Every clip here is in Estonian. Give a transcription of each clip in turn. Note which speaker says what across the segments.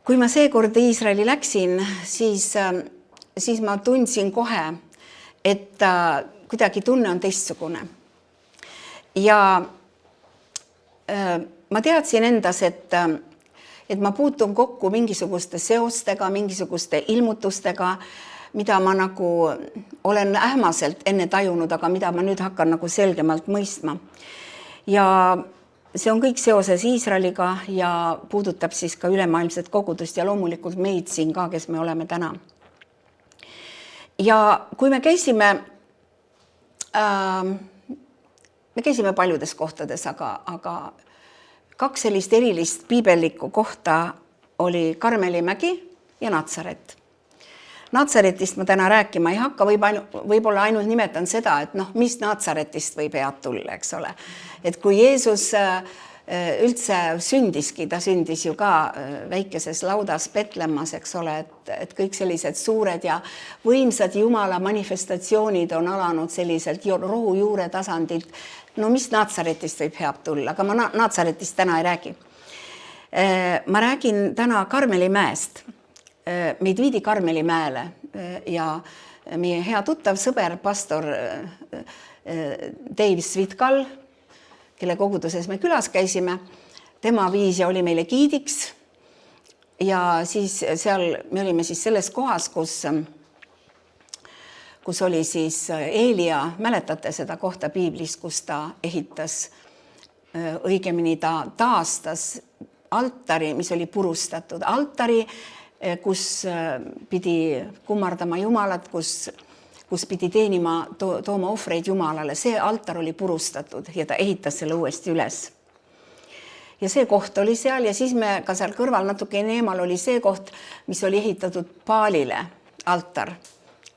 Speaker 1: Kui ma seekord Iisraeli läksin, siis ma tundsin kohe, et kuidagi tunne on teistsugune. Ja ma teadsin endas, et ma puutun kokku mingisuguste seostega, mingisuguste ilmutustega, mida ma nagu olen ähmaselt enne tajunud, aga mida ma nüüd hakkan nagu selgemalt mõistma. Ja see on kõik seoses Iisraeliga ja puudutab siis ka ülemaailmset kogudust ja loomulikult meid siin ka, kes me oleme täna. Ja kui me käisime paljudes kohtades, aga kaks sellist erilist piibellikku kohta oli Karmelimägi ja Natsaret. Natsaretist ma täna rääkima ei hakka, võib-olla ainult nimetan seda, et mis Natsaretist võib head tulla, eks ole. Et kui Jeesus üldse sündiski, ta sündis ju ka väikeses laudas Petlemmas, eks ole, et kõik sellised suured ja võimsad Jumala manifestatsioonid on alanud selliselt rohujuure tasandilt. No mis Natsaretist võib head tulla, aga ma Natsaretist täna ei räägi. Ma räägin täna Karmelimäest. Meid viidi Karmelimäele ja meie hea tuttav sõber, pastor Dave Svitkal, kelle koguduses me külas käisime, tema viis ja oli meile giidiks ja siis seal me olime siis selles kohas, kus oli siis Eelia, mäletate seda kohta piiblis, kus ta ehitas, õigemini ta taastas altari, mis oli purustatud. Altari, kus pidi kummardama Jumalat, kus pidi teenima, tooma ohvreid Jumalale. See altar oli purustatud ja ta ehitas selle uuesti üles. Ja see koht oli seal ja siis me ka seal kõrval natuke eemal oli see koht, mis oli ehitatud Paalile altar,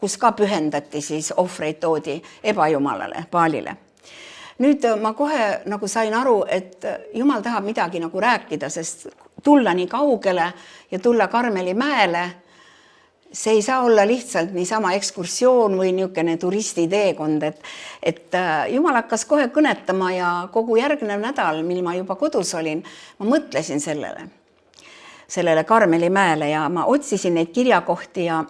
Speaker 1: kus ka pühendati siis ohvreid toodi ebajumalale, Paalile. Nüüd ma kohe nagu sain aru, et Jumal tahab midagi nagu rääkida, sest tulla nii kaugele ja tulla Karmelimäele, see ei saa olla lihtsalt niisama ekskursioon või niisugune turistiteekond, et Jumal hakkas kohe kõnetama ja kogu järgnev nädal, mil ma juba kodus olin, ma mõtlesin sellele Karmelimäele ja ma otsisin neid kirjakohti ja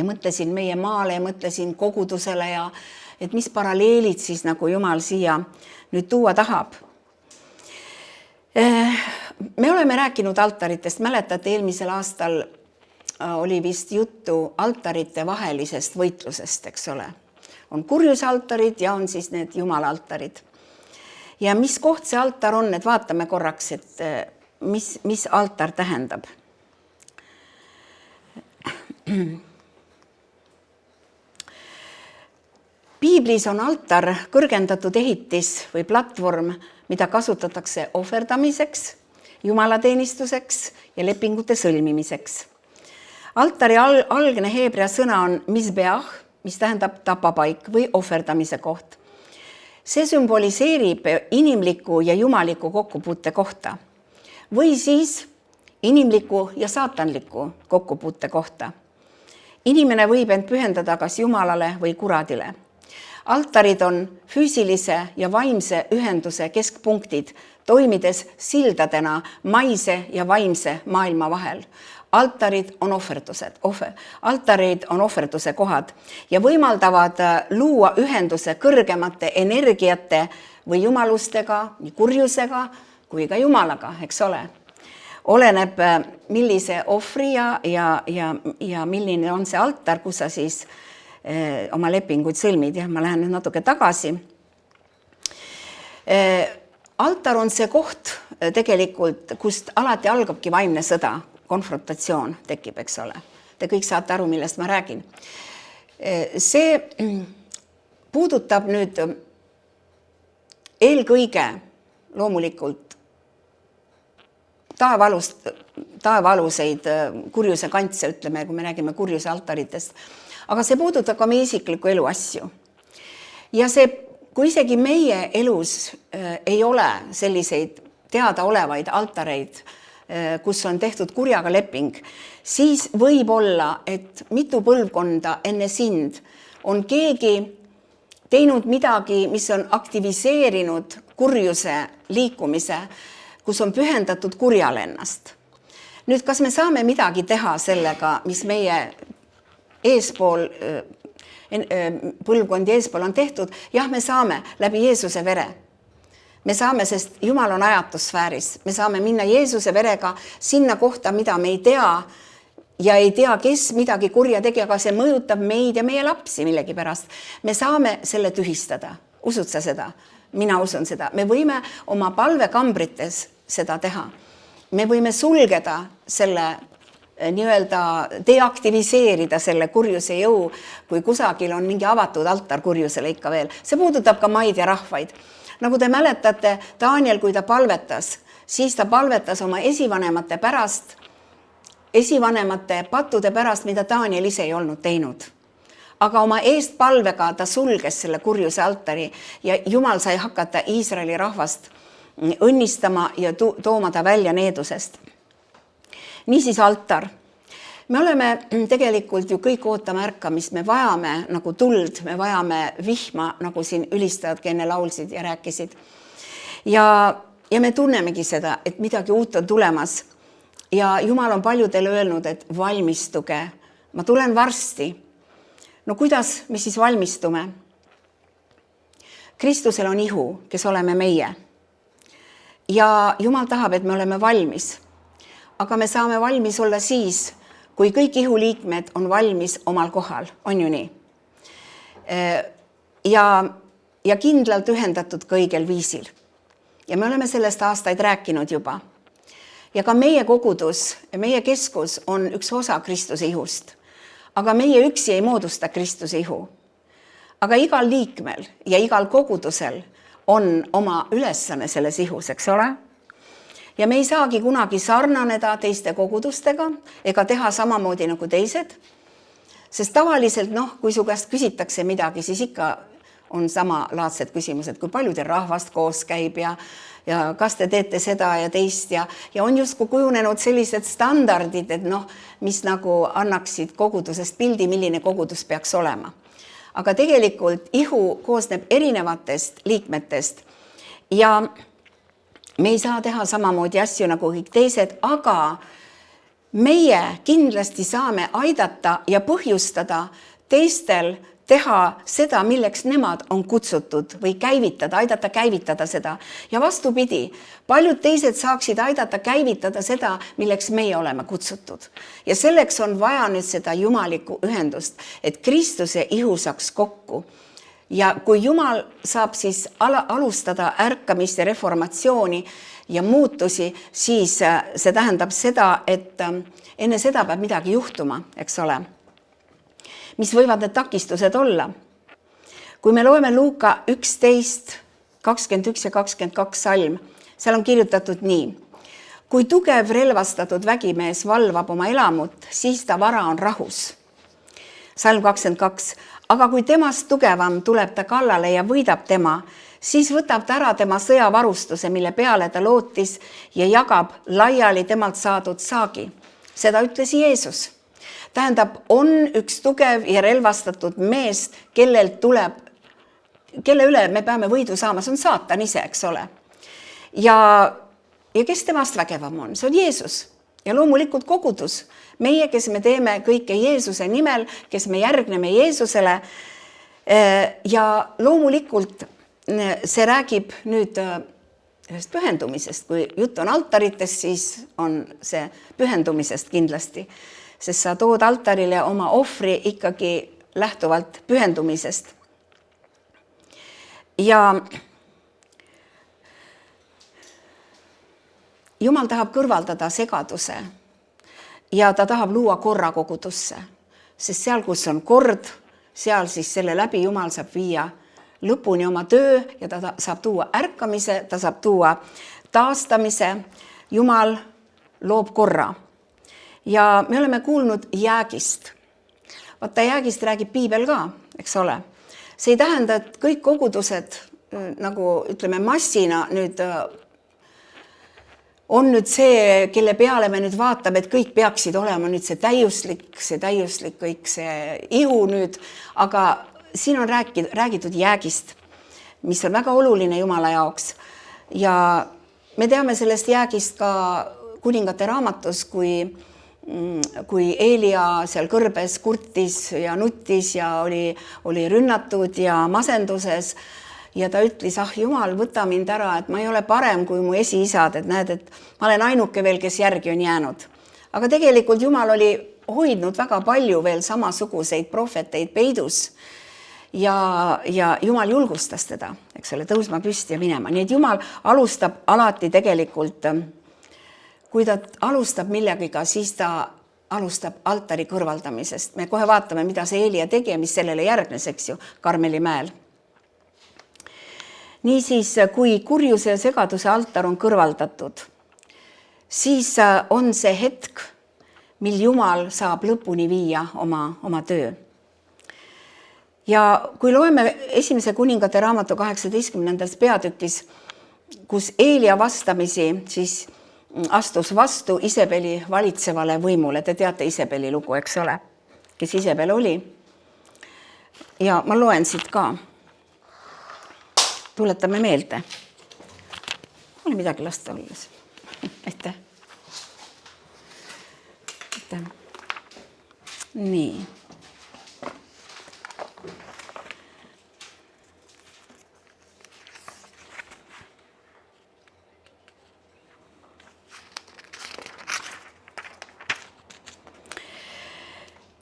Speaker 1: mõtlesin meie maale ja mõtlesin kogudusele ja et mis paralleelid siis nagu Jumal siia nüüd tuua tahab. Me oleme rääkinud altaritest, mäletate, eelmisel aastal oli vist juttu altarite vahelisest võitlusest, eks ole. On kurjusaltarid ja on siis need Jumala altarid. Ja mis koht see altar on, et vaatame korraks, et mis altar tähendab. Piiblis on altar kõrgendatud ehitis või platvorm, mida kasutatakse ohverdamiseks, jumalateenistuseks ja lepingute sõlmimiseks. Altari algne heebrea sõna on misbeach, mis tähendab tapapaik või ohverdamise koht. See sümboliseerib inimliku ja jumaliku kokkupuute kohta või siis inimliku ja saatanliku kokkupuute kohta. Inimene võib end pühendada kas Jumalale või kuradile. Altarid on füüsilise ja vaimse ühenduse keskpunktid, toimides sildadena maise ja vaimse maailma vahel. Altarid on ohverduse kohad ja võimaldavad luua ühenduse kõrgemate energiate või jumalustega, nii kurjusega kui ka Jumalaga, eks ole. Oleneb, millise ohvri ja milline on see altar, kus sa siis oma lepinguid sõlmid. Ja ma lähen nüüd natuke tagasi. Altar on see koht tegelikult, kust alati algabki vaimne sõda, konfrontatsioon tekib, eks ole. Te kõik saate aru, millest ma räägin. See puudutab nüüd eelkõige loomulikult taevaaluseid kurjuse kantse, ütleme, kui me räägime kurjuse altaritest. Aga see puudutab ka meie isikliku elu asju. Ja see, kui isegi meie elus ei ole selliseid teadaolevaid altareid, kus on tehtud kurjaga leping, siis võib olla, et mitu põlvkonda enne sind on keegi teinud midagi, mis on aktiviseerinud kurjuse liikumise, kus on pühendatud kurjale ennast. Nüüd, kas me saame midagi teha sellega, mis meie eespool, põlvkondi eespool on tehtud? Jah, me saame läbi Jeesuse vere. Me saame, sest Jumal on ajatusfääris. Me saame minna Jeesuse verega sinna kohta, mida me ei tea ja ei tea, kes midagi kurja tegi, aga see mõjutab meid ja meie lapsi millegipärast. Me saame selle tühistada. Usud sa seda? Mina usun seda. Me võime oma palvekambrites seda teha. Me võime sulgeda selle nii-öelda deaktiviseerida selle kurjuse jõu, kui kusagil on mingi avatud altar kurjusele ikka veel. See puudutab ka maid ja rahvaid. Nagu te mäletate, Daniel, kui ta palvetas, siis ta palvetas oma esivanemate pärast, esivanemate pattude pärast, mida Daniel ise ei olnud teinud. Aga oma eestpalvega ta sulges selle kurjuse altari ja Jumal sai hakata Iisraeli rahvast õnnistama ja tooma ta välja needusest. Niisiis altar. Me oleme tegelikult ju kõik ootame ärkamist, me vajame nagu tuld, me vajame vihma, nagu siin ülistajadki enne laulsid ja rääkisid. Ja me tunnemegi seda, et midagi uut on tulemas. Ja Jumal on paljudele öelnud, et valmistuge, ma tulen varsti. No kuidas me siis valmistume? Kristusel on ihu, kes oleme meie. Ja Jumal tahab, et me oleme valmis. Aga me saame valmis olla siis, kui kõik ihuliikmed on valmis omal kohal, on ju nii. Ja kindlalt ühendatud kõigel viisil. Ja me oleme sellest aastaid rääkinud juba. Ja ka meie kogudus ja meie keskus on üks osa Kristuse ihust. Aga meie üksi ei moodusta Kristuse ihu. Aga igal liikmel ja igal kogudusel on oma ülesanne selles ihus, eks ole? Ja me ei saagi kunagi sarnaneda teiste kogudustega ega teha samamoodi nagu teised, sest tavaliselt, kui su käest küsitakse midagi, siis ikka on samalaadsed küsimused, kui palju teil rahvast koos käib ja kas te teete seda ja teist ja on justkui kujunenud sellised standardid, et mis nagu annaksid kogudusest pildi, milline kogudus peaks olema. Aga tegelikult ihu koosneb erinevatest liikmetest ja me ei saa teha samamoodi asju nagu kõik teised, aga meie kindlasti saame aidata ja põhjustada teistel teha seda, milleks nemad on kutsutud või aidata käivitada seda. Ja vastupidi, paljud teised saaksid aidata käivitada seda, milleks meie oleme kutsutud. Ja selleks on vaja nüüd seda jumalikku ühendust, et Kristuse ihu saaks kokku. Ja kui Jumal saab siis alustada ärkamist ja reformatsiooni ja muutusi, siis see tähendab seda, et enne seda peab midagi juhtuma, eks ole. Mis võivad need takistused olla? Kui me loeme Luuka 11, 21 ja 22 salm, seal on kirjutatud nii. Kui tugev relvastatud vägimees valvab oma elamut, siis ta vara on rahus. Salm 22. Aga kui temast tugevam tuleb ta kallale ja võidab tema, siis võtab ta ära tema sõjavarustuse, mille peale ta lootis ja jagab laiali temalt saadud saagi. Seda ütles Jeesus. Tähendab, on üks tugev ja relvastatud mees, kelle üle me peame võidu saama, see on saatan ise, eks ole. Ja kes temast vägevam on? See on Jeesus. Ja loomulikult kogudus. Meie, kes me teeme kõike Jeesuse nimel, kes me järgneme Jeesusele. Ja loomulikult see räägib nüüd ühest pühendumisest. Kui jutt on altaritest, siis on see pühendumisest kindlasti. Sest sa tood altarile oma ohvri ikkagi lähtuvalt pühendumisest. Ja Jumal tahab kõrvaldada segaduse ja ta tahab luua korra kogudusse, sest seal, kus on kord, seal siis selle läbi Jumal saab viia lõpuni oma töö ja ta saab tuua ärkamise, ta saab tuua taastamise. Jumal loob korra. Ja me oleme kuulnud jäägist. Vaata, jäägist räägib Piibel ka, eks ole. See ei tähenda, et kõik kogudused nagu ütleme massina nüüd on nüüd see, kelle peale me nüüd vaatame, et kõik peaksid olema nüüd see täiuslik, kõik see ihu nüüd, aga siin on räägitud jäägist, mis on väga oluline Jumala jaoks. Ja me teame sellest jäägist ka kuningate raamatus, kui Eelia seal kõrbes kurtis ja nuttis ja oli rünnatud ja masenduses ja ta ütles, Jumal, võta mind ära, et ma ei ole parem kui mu esiisad, et näed, et ma olen ainuke veel, kes järgi on jäänud. Aga tegelikult Jumal oli hoidnud väga palju veel samasuguseid prohveteid peidus ja Jumal julgustas teda, eks ole, tõusma püsti ja minema. Nii et Jumal alustab alati tegelikult, kui ta alustab millegiga, siis ta alustab altari kõrvaldamisest. Me kohe vaatame, mida see Eelia tegi ja mis sellele järgnes, eks ju, Karmeli mäel. Niisiis, kui kurjuse ja segaduse altar on kõrvaldatud, siis on see hetk, mil Jumal saab lõpuni viia oma töö. Ja kui loeme esimese kuningate raamatu 18. peatükis, kus Eelia vastamisi siis astus vastu Isebeli valitsevale võimule. Te teate Isebeli lugu, eks ole, kes Isebel oli. Ja ma loen siit ka. Tuletame meelde. Oli midagi lasta olles. Aitäh. Nii.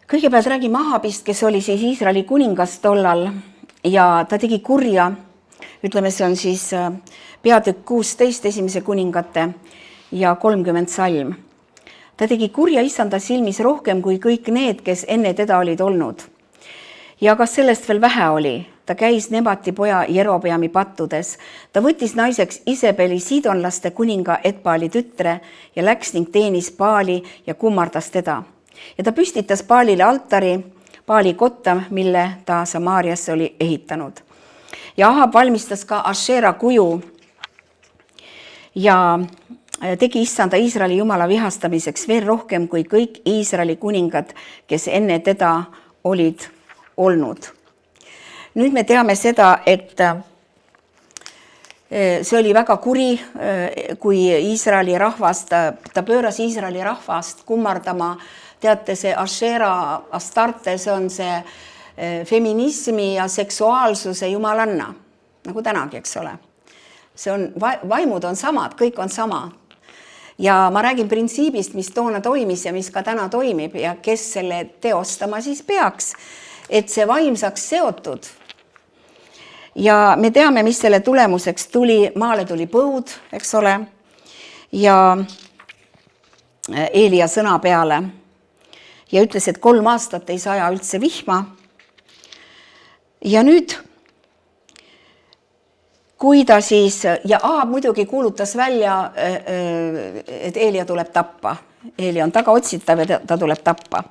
Speaker 1: Kõigepealt räägime Ahabist, kes oli siis Iisraeli kuningas tollal ja ta tegi kurja, ütleme, see on siis peatükk 16 esimese kuningate ja 30 salm. Ta tegi kurja issanda silmis rohkem kui kõik need, kes enne teda olid olnud. Ja kas sellest veel vähe oli? Ta käis Nebati poja Jerobeami pattudes. Ta võttis naiseks Isebeli Sidonlaste kuninga Etbaali tütre ja läks ning teenis Baali ja kummardas teda. Ja ta püstitas Baalile altari, Baali kotta, mille ta Samaariasse oli ehitanud. Ja Ahab valmistas ka Ashera kuju ja tegi issanda Iisraeli jumala vihastamiseks veel rohkem kui kõik Iisraeli kuningad, kes enne teda olid olnud. Nüüd me teame seda, et see oli väga kuri, kui Iisraeli rahvast, ta pööras Iisraeli rahvast kummardama. Teate, see Ashera, Astarte, see on see feminismi ja seksuaalsuse jumalanna, nagu tänagi, eks ole. See on, vaimud on samad, kõik on sama. Ja ma räägin printsiibist, mis toona toimis ja mis ka täna toimib ja kes selle teostama siis peaks, et see vaim saaks seotud. Ja me teame, mis selle tulemuseks tuli. Maale tuli põud, eks ole, ja Eelia sõna peale ja ütles, et 3 aastat ei saja üldse vihma. Ja nüüd, kui ta siis, ja Ahab muidugi kuulutas välja, et Eelia tuleb tappa. Eelia on taga otsitav ja ta tuleb tappa.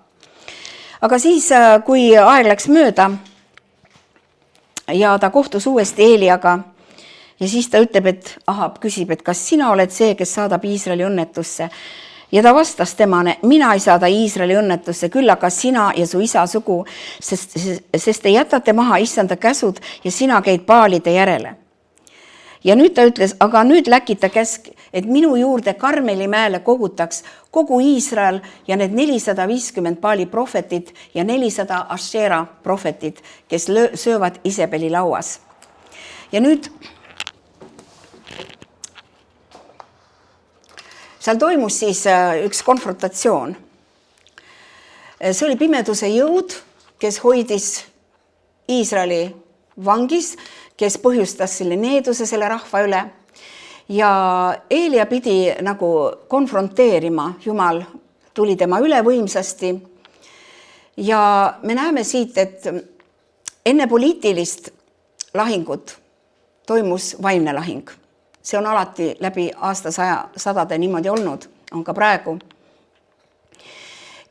Speaker 1: Aga siis, kui aeg läks mööda ja ta kohtus uuesti Eeliaga ja siis ta ütleb, et Ahab küsib, et kas sina oled see, kes saadab Iisraeli õnnetusse. Ja ta vastas temane, mina ei saada Iisraeli õnnetusse, küll aga sina ja su isa sugu, sest te jätate maha issanda käsud ja sina käid Baalide järele. Ja nüüd ta ütles, aga nüüd läkita käsk, et minu juurde Karmeli mäele kogutaks kogu Iisrael ja need 450 Baali prohvetit ja 400 Ashera prohvetit, kes söövad Isebeli lauas. Ja nüüd seal toimus siis üks konfrontatsioon. See oli pimeduse jõud, kes hoidis Iisraeli vangis, kes põhjustas selle needuse selle rahva üle. Ja Eelia pidi nagu konfronteerima, Jumal tuli tema üle võimsasti. Ja me näeme siit, et enne poliitilist lahingut toimus vaimne lahing. See on alati läbi aastasadade niimoodi olnud, on ka praegu.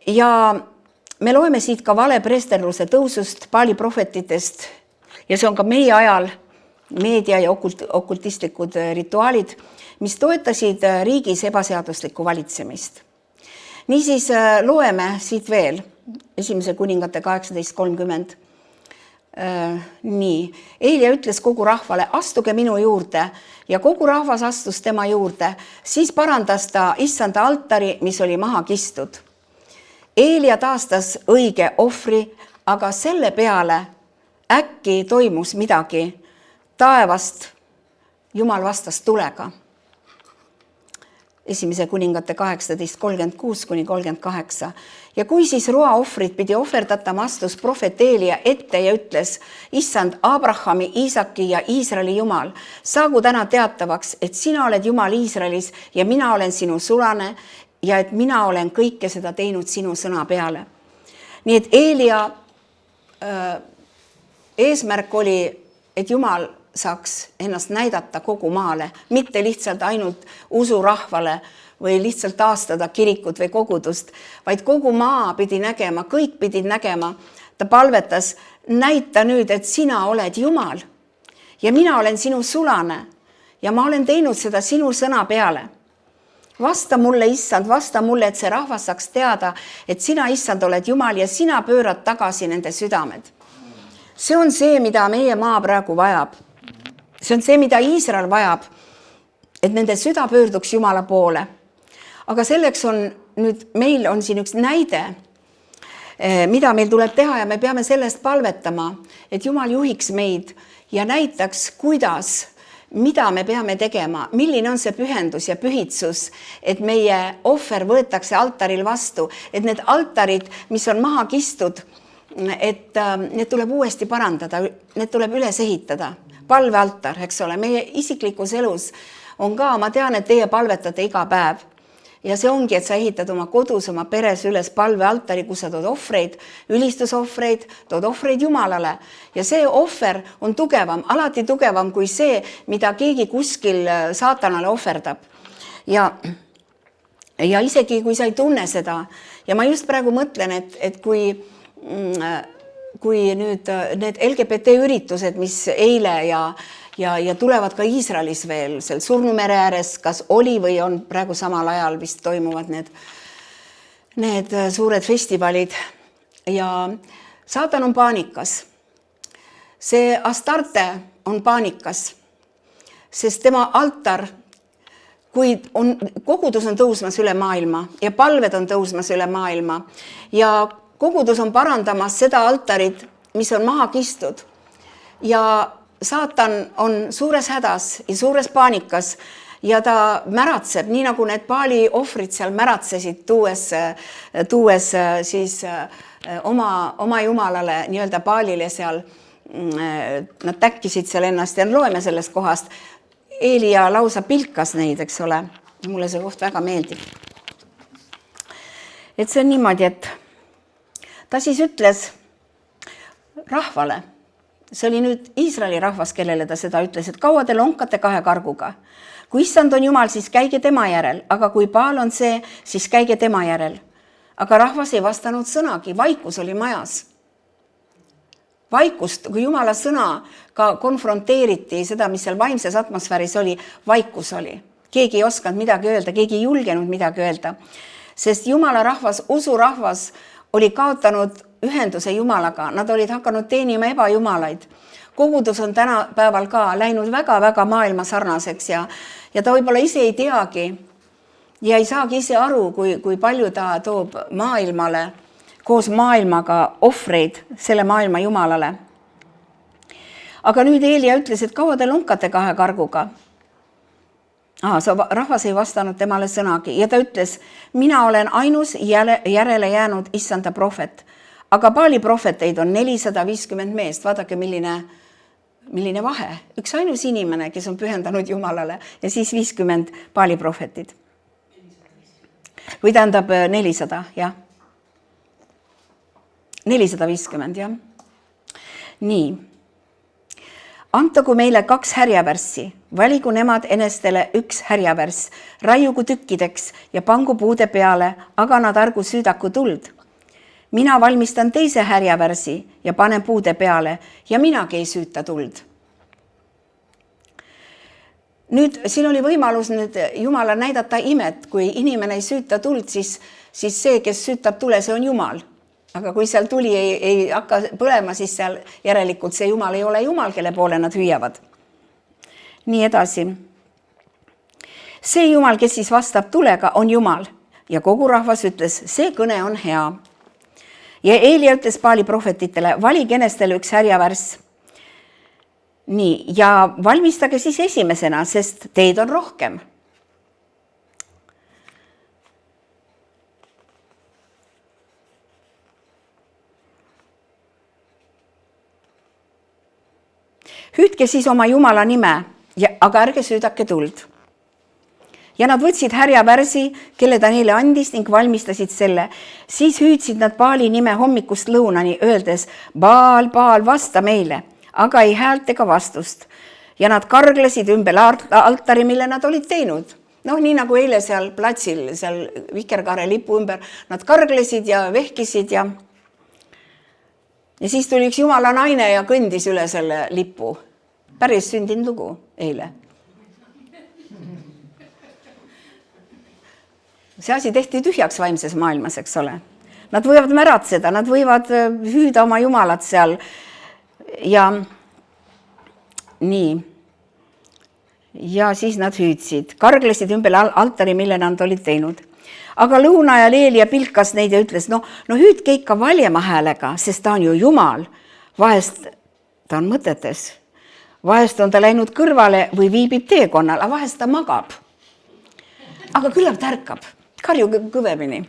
Speaker 1: Ja me loeme siit ka valepreesterluse tõusust, Baali prohvetitest ja see on ka meie ajal meedia ja okultistlikud rituaalid, mis toetasid riigis ebaseaduslikku valitsemist. Niisiis loeme siit veel, esimese kuningate 18.30. Nii, Eelia ütles kogu rahvale, astuge minu juurde ja kogu rahvas astus tema juurde, siis parandas ta issanda altari, mis oli maha kistud. Eelia taastas õige ohvri, aga selle peale äkki toimus midagi. Taevast Jumal vastas tulega. 1. kuningate 18:36-38. Ja kui siis roaohvrit pidi ohverdatama, astus prohvet Eelia ette ja ütles, issand Abrahami, Iisaki ja Iisraeli Jumal, saagu täna teatavaks, et sina oled Jumal Iisraelis ja mina olen sinu sulane ja et mina olen kõike seda teinud sinu sõna peale. Nii et Eelia eesmärk oli, et Jumal saaks ennast näidata kogu maale, mitte lihtsalt ainult usurahvale või lihtsalt taastada kirikut või kogudust, vaid kogu maa pidi nägema, kõik pidid nägema. Ta palvetas, näita nüüd, et sina oled Jumal ja mina olen sinu sulane ja ma olen teinud seda sinu sõna peale. Vasta mulle, issand, vasta mulle, et see rahvas saaks teada, et sina, issand, oled Jumal ja sina pöörad tagasi nende südamed. See on see, mida meie maa praegu vajab. See on see, mida Iisrael vajab, et nende süda pöörduks Jumala poole. Aga selleks on nüüd, meil on siin üks näide, mida meil tuleb teha ja me peame sellest palvetama, et Jumal juhiks meid ja näitaks, kuidas, mida me peame tegema, milline on see pühendus ja pühitsus, et meie ohver võetakse altaril vastu, et need altarid, mis on maha kistud, et need tuleb uuesti parandada, need tuleb üles ehitada. Palvealtar, eks ole, meie isiklikus elus on ka, ma tean, et teie palvetate iga päev. Ja see ongi, et sa ehitad oma kodus, oma peres üles palvealtari, kus sa tood ohvreid, ülistusohvreid, tood ohvreid Jumalale. Ja see ohver on tugevam, alati tugevam kui see, mida keegi kuskil saatanale ohverdab. Ja isegi kui sa ei tunne seda, ja ma just praegu mõtlen, et kui nüüd need LGBT üritused, mis eile ja tulevad ka Iisraelis veel, seal Surnumere ääres, kas oli või on praegu samal ajal vist toimuvad need suured festivalid ja saatan on paanikas. See Astarte on paanikas, sest tema altar, kui kogudus on tõusmas üle maailma ja palved on tõusmas üle maailma ja kogudus on parandamas seda altarit, mis on maha kistud ja saatan on suures hädas ja suures paanikas ja ta märatseb, nii nagu need Baali ohvrid seal märatsesid, tuues siis oma jumalale, nii-öelda Baalile seal, nad täkkisid seal ennast ja loeme sellest kohast. Eelia lausa pilkas neid, eks ole, mulle see koht väga meeldib. Et see on niimoodi, et ta siis ütles rahvale, see oli nüüd Iisraeli rahvas, kellele ta seda ütles, et kaua te lonkate kahe karguga. Kui issand on Jumal, siis käige tema järel, aga kui Baal on see, siis käige tema järel. Aga rahvas ei vastanud sõnagi, vaikus oli majas. Vaikust, kui Jumala sõna ka konfronteeriti seda, mis seal vaimses atmosfääris oli, vaikus oli. Keegi ei osanud midagi öelda, keegi ei julgenud midagi öelda, sest Jumala rahvas, usurahvas oli kaotanud ühenduse Jumalaga, nad olid hakanud teenima ebajumalaid. Kogudus on tänapäeval ka läinud väga-väga maailma sarnaseks ja ta võib-olla ise ei teagi ja ei saagi ise aru, kui palju ta toob maailmale, koos maailmaga ohvreid selle maailma Jumalale. Aga nüüd Eelia ütles, et kaua te lonkate kahe karguga? Rahvas ei vastanud temale sõnagi ja ta ütles, mina olen ainus järele jäänud issanda prohvet, aga Baali prohveteid on 450 meest. Vaadake, milline vahe. Üks ainus inimene, kes on pühendanud Jumalale ja siis 50 Baali prohvetid. Või tähendab 400, jah. 450, jah. Nii. Antagu meile 2 härjavärssi, valigu nemad enestele 1 härjavärss, raiugu tükkideks ja pangu puude peale, aga nad argu süüdaku tuld. Mina valmistan teise härjavärsi ja panen puude peale ja minagi ei süüta tuld. Nüüd siin oli võimalus nüüd Jumala näidata imet, kui inimene ei süüta tuld, siis see, kes süütab tule, see on Jumal. aga kui seal tuli ei hakka põlema, siis seal järelikult see Jumal ei ole Jumal, kelle poole nad hüüavad. Nii edasi. See Jumal, kes siis vastab tulega, on Jumal ja kogu rahvas ütles, see kõne on hea. Ja Eelia ütles Baali prohvetitele, valige enestele üks härjavärss. Nii, ja valmistage siis esimesena, sest teid on rohkem. Hüüdke siis oma Jumala nime, aga ärge süüdake tuld. Ja nad võtsid härjavärsi, kelle ta neile andis ning valmistasid selle. Siis hüüdsid nad Baali nime hommikust lõunani, öeldes, Baal, Baal, vasta meile, aga ei häält ega vastust. Ja nad karglesid ümber altari, mille nad olid teinud. Noh, nii nagu eile seal platsil, seal vikerkaare lipu ümber, nad karglesid ja vehkisid ja siis tuli üks Jumala naine ja kõndis üle selle lipu. Päris sündinud lugu eile. See asi tehti tühjaks vaimses maailmas, eks ole. Nad võivad märatseda, nad võivad hüüda oma Jumalat seal ja nii. Ja siis nad hüüdsid, karglesid ümber altari, mille nad olid teinud. Aga lõuna ajal Eelia pilkas neid ja ütles, no hüüdke ikka valjema häälega, sest ta on ju Jumal. Vahest ta on mõtetes. Vahest on ta läinud kõrvale või viibib teekonnal, aga vahest ta magab. Aga küllap ta ärkab. Karjuge kõvemini.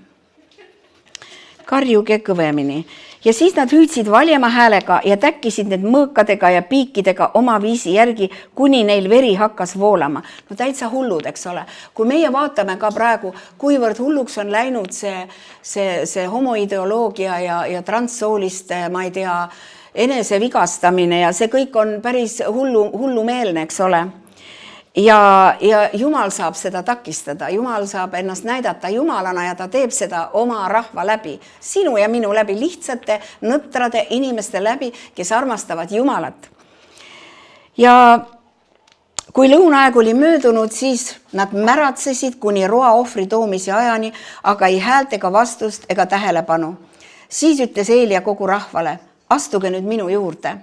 Speaker 1: Karjuge kõvemini. Ja siis nad hüüdsid valjema häälega ja täkkisid need mõõkadega ja piikidega oma viisi järgi, kuni neil veri hakkas voolama. No täitsa hullud, eks ole. Kui meie vaatame ka praegu, kuivõrd hulluks on läinud see homoideoloogia ja transsooliste, ma ei tea, enese vigastamine ja see kõik on päris hullumeelne, eks ole. Ja Jumal saab seda takistada, Jumal saab ennast näidata Jumalana ja ta teeb seda oma rahva läbi, sinu ja minu läbi, lihtsate, nõtrade inimeste läbi, kes armastavad Jumalat. Ja kui lõunaaeg oli möödunud, siis nad märatsesid kuni roaohvri toomise ajani, aga ei häält ega vastust ega tähelepanu. Siis ütles Eelia kogu rahvale, astuge nüüd minu juurde.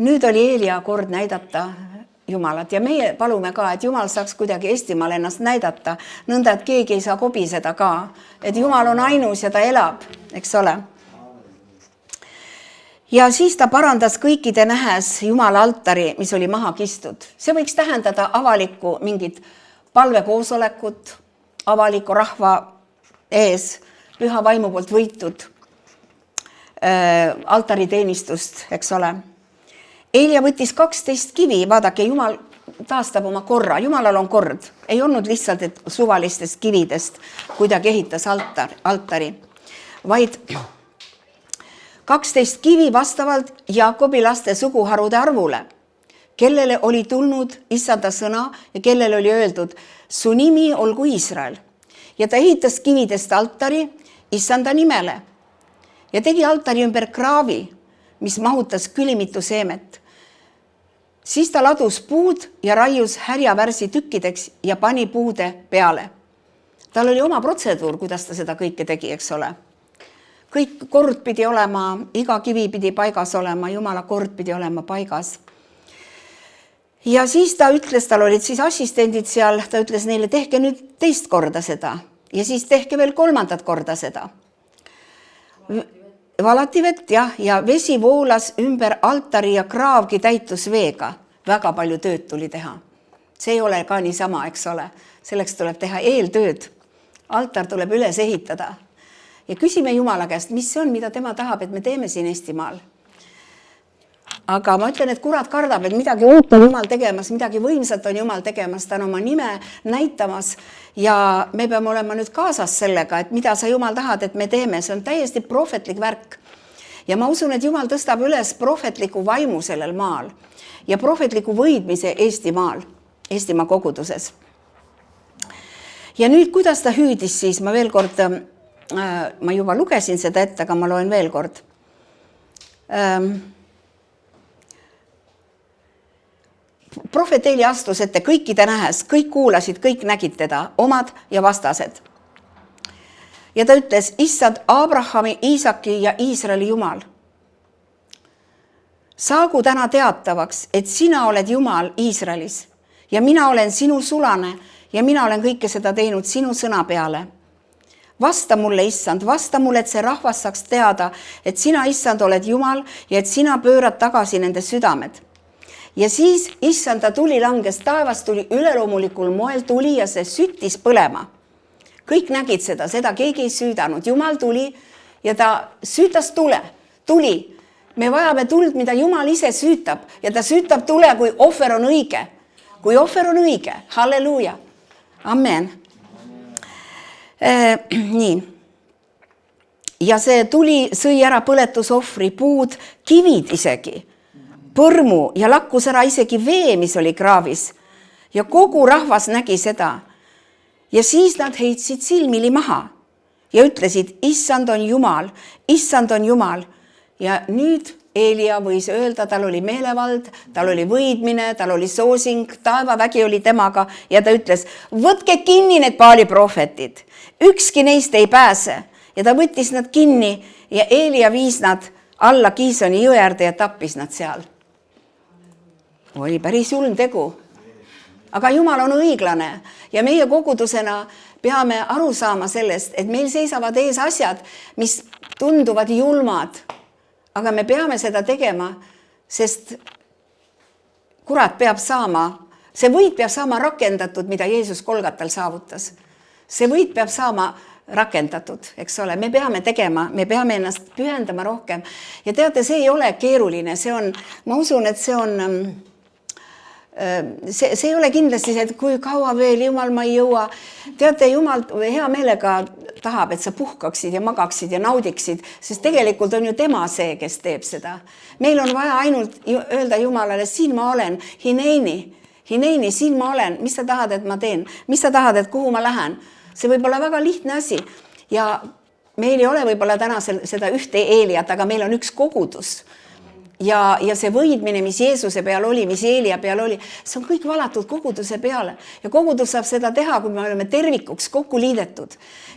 Speaker 1: Nüüd oli Eelia kord näidata Jumalat ja meie palume ka, et Jumal saaks kuidagi Eestimaal ennast näidata, nõnda, et keegi ei saa kobiseda ka, et Jumal on ainus ja ta elab, eks ole. Ja siis ta parandas kõikide nähes Jumala altari, mis oli maha kistud. See võiks tähendada avalikku mingit palvekoosolekut, avaliku rahva ees, püha vaimu poolt võitud altariteenistust, eks ole. Eelia võttis 12 kivi, vaadake, Jumal taastab oma korra, Jumalal on kord. Ei olnud lihtsalt, et suvalistest kividest kuidagi ehitas altari, vaid 12 kivi vastavalt Jaakobi laste suguharude arvule, kellele oli tulnud issanda sõna ja kellele oli öeldud, su nimi olgu Iisrael. Ja ta ehitas kividest altari issanda nimele ja tegi altari ümber kraavi, mis mahutas külimitu seemet. Siis ta ladus puud ja raius härjavärsi tükkideks ja pani puude peale. Tal oli oma protseduur, kuidas ta seda kõike tegi, eks ole. Kõik kord pidi olema, iga kivi pidi paigas olema, Jumala kord pidi olema paigas. Ja siis ta ütles, tal olid siis assistendid seal, ta ütles neile, tehke nüüd teist korda seda ja siis tehke veel kolmandat korda seda. Valati vett, jah, ja vesi voolas ümber altari ja kraavgi täitus veega. Väga palju tööd tuli teha. See ei ole ka niisama, eks ole. Selleks tuleb teha eeltööd. Altar tuleb üles ehitada. Ja küsime Jumala käest, mis see on, mida tema tahab, et me teeme siin Eestimaal. Aga ma ütlen, et kurat kardab, et midagi uut on Jumal tegemas, midagi võimsat on Jumal tegemas, ta on oma nime näitamas ja me peame olema nüüd kaasas sellega, et mida sa Jumal tahad, et me teeme, see on täiesti prohvetlik värk. Ja ma usun, et Jumal tõstab üles prohvetliku vaimu sellel maal ja prohvetliku võidmise Eestimaal, Eestimaa koguduses. Ja nüüd, kuidas ta hüüdis siis, ma veel kord, ma juba lugesin seda ette, aga ma loen veel kord. Prohvet Eelia astus ette kõikide nähes, kõik kuulasid, kõik nägid teda, omad ja vastased. ja ta ütles, issand Abrahami, Iisaki ja Iisraeli Jumal. Saagu täna teatavaks, et sina oled Jumal Iisraelis ja mina olen sinu sulane ja mina olen kõike seda teinud sinu sõna peale. Vasta mulle, issand, vasta mulle, et see rahvas saaks teada, et sina, issand, oled Jumal ja et sina pöörad tagasi nende südamed. Ja siis issanda tuli langes taevast, tuli üleloomulikul moel tuli ja see süttis põlema. Kõik nägid seda keegi ei süüdanud. Jumal tuli ja ta süütas tuli. Me vajame tuld, mida Jumal ise süütab ja ta süütab tule, kui ohver on õige. Kui ohver on õige. Halleluuja. Amen. Nii. Ja see tuli sõi ära põletusohvri, puud, kivid isegi, põrmu ja lakkus ära isegi vee, mis oli kraavis. Ja kogu rahvas nägi seda. Ja siis nad heitsid silmili maha ja ütlesid, issand on Jumal, issand on Jumal. Ja nüüd Eelia võis öelda, tal oli meelevald, tal oli võidmine, tal oli soosing, taevavägi oli temaga ja ta ütles, võtke kinni need Baali prohvetid, ükski neist ei pääse. Ja ta võttis nad kinni ja Eelia viis nad alla Kiisoni jõe äärde ja tappis nad seal. Oli päris julm tegu. Aga Jumal on õiglane ja meie kogudusena peame aru saama sellest, et meil seisavad ees asjad, mis tunduvad julmad. Aga me peame seda tegema, sest kurat peab saama, see võit peab saama rakendatud, mida Jeesus Golgatal saavutas. See võit peab saama rakendatud, eks ole, me peame tegema, me peame ennast pühendama rohkem. Ja teate, see ei ole keeruline, see on, ma usun, et see on, see ei ole kindlasti see, et kui kaua veel, Jumal, ma ei jõua. Teate, Jumal hea meelega tahab, et sa puhkaksid ja magaksid ja naudiksid, sest tegelikult on ju tema see, kes teeb seda. Meil on vaja ainult öelda Jumalale, siin ma olen, hineini, siin ma olen, mis sa tahad, et ma teen, mis sa tahad, et kuhu ma lähen. See võib olla väga lihtne asi ja meil ei ole võib-olla täna seda ühte Eeliat, aga meil on üks kogudus. Ja see võidmine, mis Jeesuse peal oli, mis Eelia peal oli, see on kõik valatud koguduse peale. Ja kogudus saab seda teha, kui me oleme tervikuks kokku liidetud.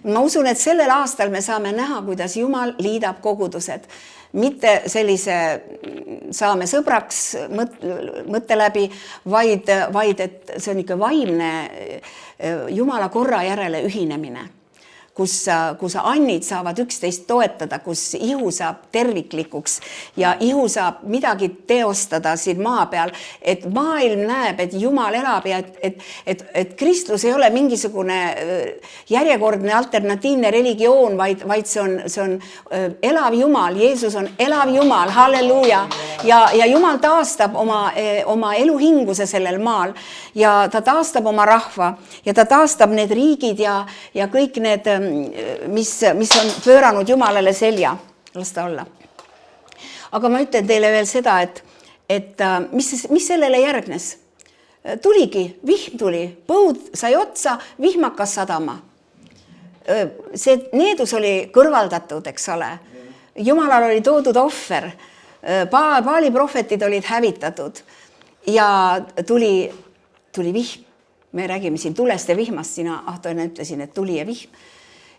Speaker 1: Ma usun, et sellel aastal me saame näha, kuidas Jumal liidab kogudused. Mitte sellise saame sõbraks mõtte läbi, vaid et see on ikka vaimne Jumala korra järele ühinemine. Kus annid saavad üksteist toetada, kus ihu saab terviklikuks ja ihu saab midagi teostada siin maa peal, et maailm näeb, et Jumal elab ja et kristlus ei ole mingisugune järjekordne alternatiivne religioon, vaid see on elav Jumal, Jeesus on elav Jumal, halleluuja. Ja Jumal taastab oma eluhinguse sellel maal ja ta taastab oma rahva ja ta taastab need riigid ja kõik need mis on pööranud Jumalale selja, las ta olla. Aga ma ütlen teile veel seda, et mis sellele järgnes? Tuligi, vihm tuli, põud sai otsa, vihm hakkas sadama. See needus oli kõrvaldatud, eks ole. Jumalal oli toodud ohver, Baali prohvetid olid hävitatud ja tuli vihm. Me räägime siin tulest ja vihmast, sina Ahtoina ütlesin, et tuli ja vihm.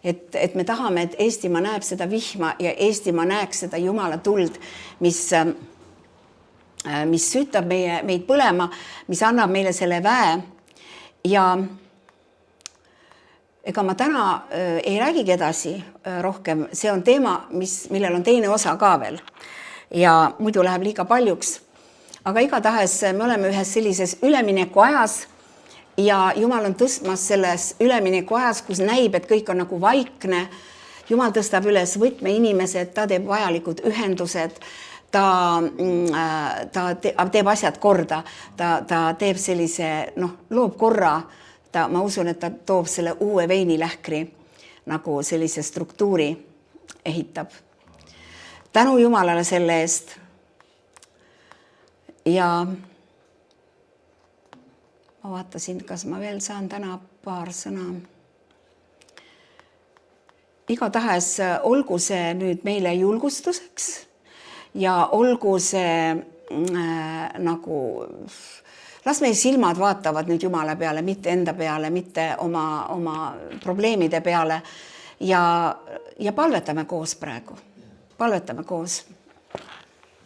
Speaker 1: Et me tahame, et Eestimaa näeb seda vihma ja Eestimaa näeks seda Jumala tuld, mis süütab meid põlema, mis annab meile selle väe. Ja ega ma täna ei räägigi edasi rohkem, see on teema, millel on teine osa ka veel. Ja muidu läheb liiga paljuks. Aga igatahes me oleme ühes sellises ülemineku ajas, ja Jumal on tõstmas selles ülemineku ajas, kus näib, et kõik on nagu vaikne. Jumal tõstab üles võtme inimesed, ta teeb vajalikud ühendused, ta teeb asjad korda, ta teeb sellise, loob korra, ma usun, et ta toob selle uue veinilähkri, nagu sellise struktuuri ehitab. Tänu Jumalale selle eest. Ja ma vaatasin, kas ma veel saan täna paar sõna. Igatahes olgu see nüüd meile julgustuseks ja olgu see nagu, las meie silmad vaatavad nüüd Jumala peale, mitte enda peale, mitte oma probleemide peale. ja palvetame koos praegu, palvetame koos.